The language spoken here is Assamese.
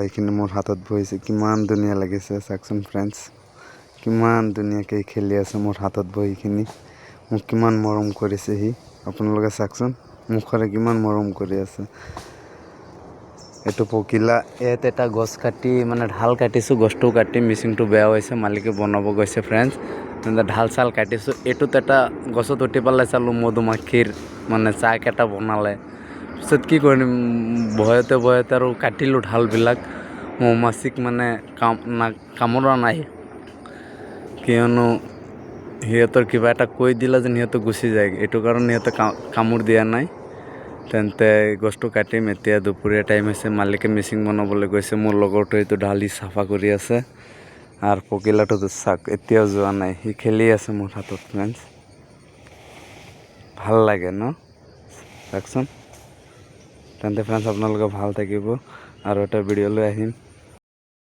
এইখিনি মোৰ হাতত বহিছে, কিমান ধুনীয়া লাগিছে চাওকচোন ফ্ৰেণ্ডছ, কিমান ধুনীয়াকৈ খেলি আছে মোৰ হাতত বহিখিনি। মোক কিমান মৰম কৰিছে সি, আপোনালোকে চাওকচোন মুখৰে কিমান মৰম কৰি আছে। এইটো পখিলা, ইয়াত এটা গছ কাটি মানে ঢাল কাটিছোঁ, গছটো কাটি মিচিংটো বেয়া হৈছে, মালিকে বনাব গৈছে ফ্ৰেণ্ডছ। তেন্তে ঢাল চাল কাটিছোঁ। এইটোত এটা গছত উঠি পেলাই চালোঁ মধুমাখিৰ মানে চাক এটা বনালে। পিছত কি কৰিম, ভয়তে আৰু কাটিলোঁ ঢালবিলাক। মৌমাছিক মানে কামোৰা নাই, কিয়নো সিহঁতৰ কিবা এটা কৈ দিলে যেন সিহঁতে গুচি যায়, এইটো কাৰণে সিহঁতে কামোৰ দিয়া নাই। তেন্তে গছটো কাটিম। এতিয়া দুপৰীয়া টাইম হৈছে, মালিকে মিচিং বনাবলৈ গৈছে। মোৰ লগৰটো এইটো ঢালি চাফা কৰি আছে। আৰু পখিলাটোতো চাওক এতিয়াও যোৱা নাই, সি খেলি আছে মোৰ হাতত ফ্ৰেণ্ডছ। ভাল লাগে ন চাওকচোন। তেন্তে ফ্ৰেণ্ডছ আপোনালোকে ভাল থাকিব, আৰু এটা ভিডিঅ'লৈ আহিম।